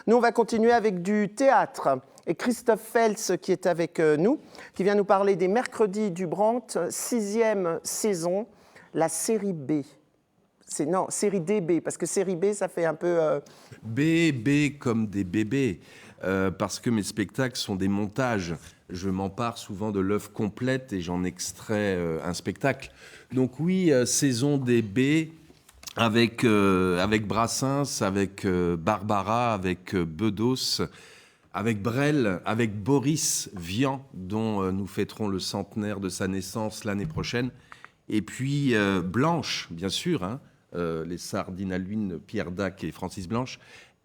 Nous, on va continuer avec du théâtre. Et Christophe Fels, qui est avec nous, qui vient nous parler des Mercredis du Brandt, 6e saison, la série B. Non, série DB, parce que série B, ça fait un peu... B comme des bébés, parce que mes spectacles sont des montages. Je m'empare souvent de l'œuvre complète et j'en extrais un spectacle. Donc oui, saison des B, avec Brassens, avec Barbara, avec Bedos, avec Brel, avec Boris Vian, dont nous fêterons le centenaire de sa naissance l'année prochaine. Et puis Blanche, bien sûr, hein, les sardines à l'huile, Pierre Dac et Francis Blanche.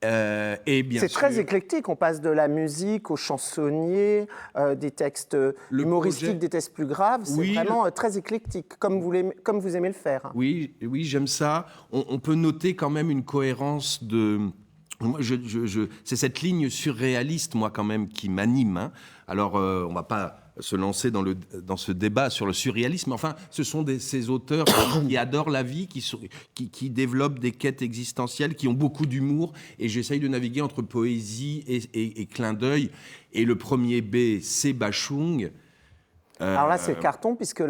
Et bien c'est sûr, très éclectique, on passe de la musique au chansonnier, des textes humoristiques, des textes plus graves, c'est vraiment très éclectique, comme vous aimez le faire. Oui, j'aime ça. On peut noter quand même une cohérence de... c'est cette ligne surréaliste, moi, quand même, qui m'anime. Hein. Alors, on ne va pas se lancer dans ce débat sur le surréalisme. Enfin, ce sont ces auteurs qui adorent la vie, qui développent des quêtes existentielles, qui ont beaucoup d'humour. Et j'essaye de naviguer entre poésie et clin d'œil. Et le premier B, c'est Bachung. Alors là, c'est le carton, puisque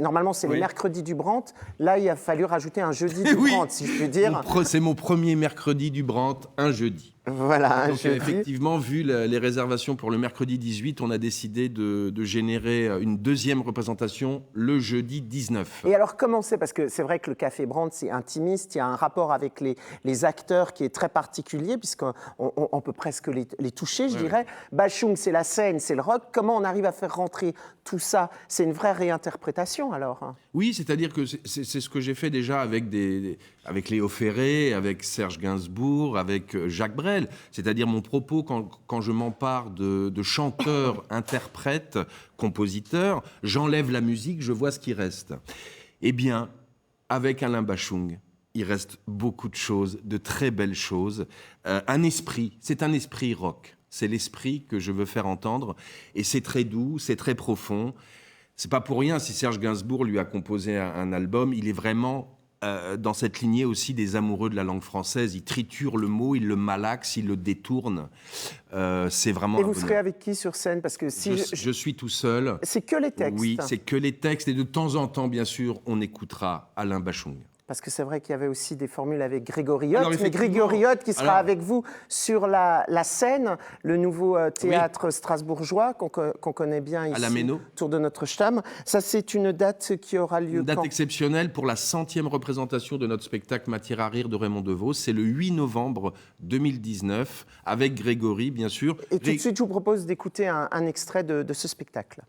normalement, c'est les mercredis du Brandt. Là, il a fallu rajouter un jeudi du Brandt, si je puis dire. C'est mon premier mercredi du Brandt, un jeudi. Voilà, donc, effectivement, vu les réservations pour le mercredi 18, on a décidé de générer une deuxième représentation le jeudi 19. Et alors, comment c'est? Parce que c'est vrai que le Café Brandt, c'est intimiste, il y a un rapport avec les acteurs qui est très particulier, puisqu'on peut presque les toucher, je dirais. Bachung, c'est la scène, c'est le rock. Comment on arrive à faire rentrer tout ça? C'est une vraie réinterprétation, alors? Oui, c'est-à-dire que c'est ce que j'ai fait déjà avec Léo Ferré, avec Serge Gainsbourg, avec Jacques Brel. C'est-à-dire mon propos, quand je m'empare de chanteurs, interprètes, compositeurs, j'enlève la musique, je vois ce qui reste. Eh bien, avec Alain Bachung, il reste beaucoup de choses, de très belles choses. C'est un esprit rock. C'est l'esprit que je veux faire entendre. Et c'est très doux, c'est très profond. C'est pas pour rien si Serge Gainsbourg lui a composé un album. Il est vraiment dans cette lignée aussi des amoureux de la langue française. Il triture le mot, il le malaxe, il le détourne. C'est vraiment. Et vous serez avec qui sur scène? Parce que je suis tout seul. C'est que les textes. Oui, c'est que les textes. Et de temps en temps, bien sûr, on écoutera Alain Bachung. Parce que c'est vrai qu'il y avait aussi des formules avec Grégory Hott, mais Grégory Hott qui sera avec vous sur la scène, le nouveau théâtre strasbourgeois qu'on connaît bien ici, à la Méno, autour de notre Stamm. Ça, c'est une date qui aura lieu Une date exceptionnelle pour la 100e représentation de notre spectacle Matière à rire de Raymond DeVos. C'est le 8 novembre 2019, avec Grégory, bien sûr. Et tout de suite, je vous propose d'écouter un extrait de ce spectacle.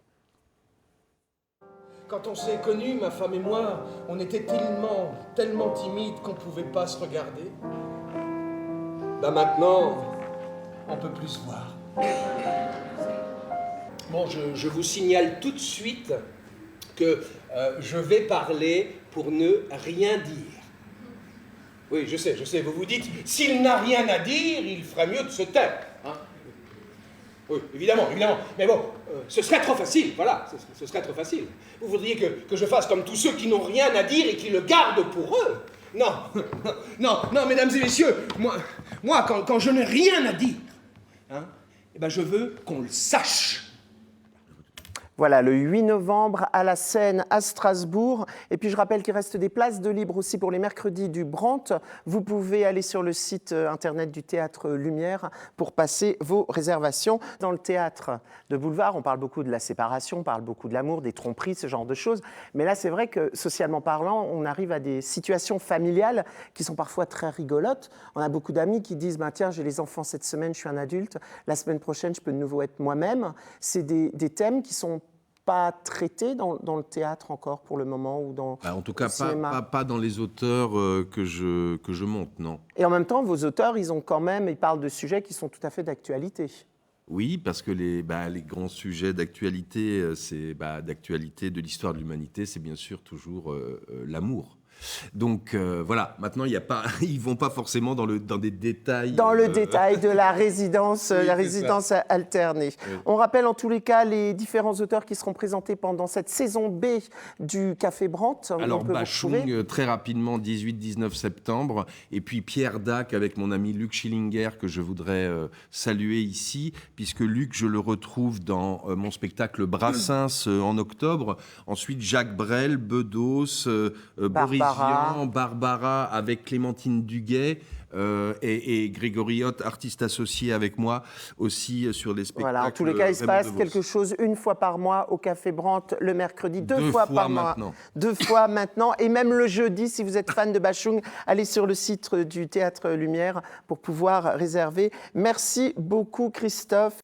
Quand on s'est connus, ma femme et moi, on était tellement timides qu'on ne pouvait pas se regarder. Là maintenant, on peut plus se voir. Bon, je vous signale tout de suite que je vais parler pour ne rien dire. Oui, je sais, vous vous dites, s'il n'a rien à dire, il ferait mieux de se taire. Hein? Oui, évidemment. Mais bon, ce serait trop facile, voilà, ce serait trop facile. Vous voudriez que je fasse comme tous ceux qui n'ont rien à dire et qui le gardent pour eux? Non, mesdames et messieurs, moi quand je n'ai rien à dire, hein, eh ben je veux qu'on le sache. Voilà, le 8 novembre à la Seine, à Strasbourg. Et puis je rappelle qu'il reste des places de libre aussi pour les mercredis du Brandt. Vous pouvez aller sur le site internet du Théâtre Lumière pour passer vos réservations. Dans le théâtre de boulevard, on parle beaucoup de la séparation, on parle beaucoup de l'amour, des tromperies, ce genre de choses. Mais là, c'est vrai que, socialement parlant, on arrive à des situations familiales qui sont parfois très rigolotes. On a beaucoup d'amis qui disent « Tiens, j'ai les enfants cette semaine, je suis un adulte. La semaine prochaine, je peux de nouveau être moi-même. » C'est des thèmes qui sont pas traités dans le théâtre encore pour le moment ou dans en tout cas le cinéma. Pas dans les auteurs que je monte, non. Et en même temps, vos auteurs, ils parlent de sujets qui sont tout à fait d'actualité. Oui, parce que les grands sujets d'actualité, d'actualité de l'histoire de l'humanité, c'est bien sûr toujours l'amour. Donc voilà, maintenant ils vont pas forcément dans des détails. Dans le détail de la résidence, Oui, la c'est résidence alternée. Oui. On rappelle en tous les cas les différents auteurs qui seront présentés pendant cette saison B du Café Brandt. Où Alors on peut vous retrouver. Bachung, très rapidement, 18-19 septembre, et puis Pierre Dac avec mon ami Luc Schillinger, que je voudrais saluer ici, puisque Luc, je le retrouve dans mon spectacle Brassens en octobre. Ensuite, Jacques Brel, Bedos, Boris Vian, Barbara avec Clémentine Duguay. Et Grégory Hott, artiste associé avec moi aussi sur les spectacles. Voilà, en tous les cas, il se passe quelque chose une fois par mois au Café Brandt le mercredi, deux fois par mois. Maintenant. 2 fois maintenant, et même le jeudi, si vous êtes fan de Bachung, allez sur le site du Théâtre Lumière pour pouvoir réserver. Merci beaucoup, Christophe.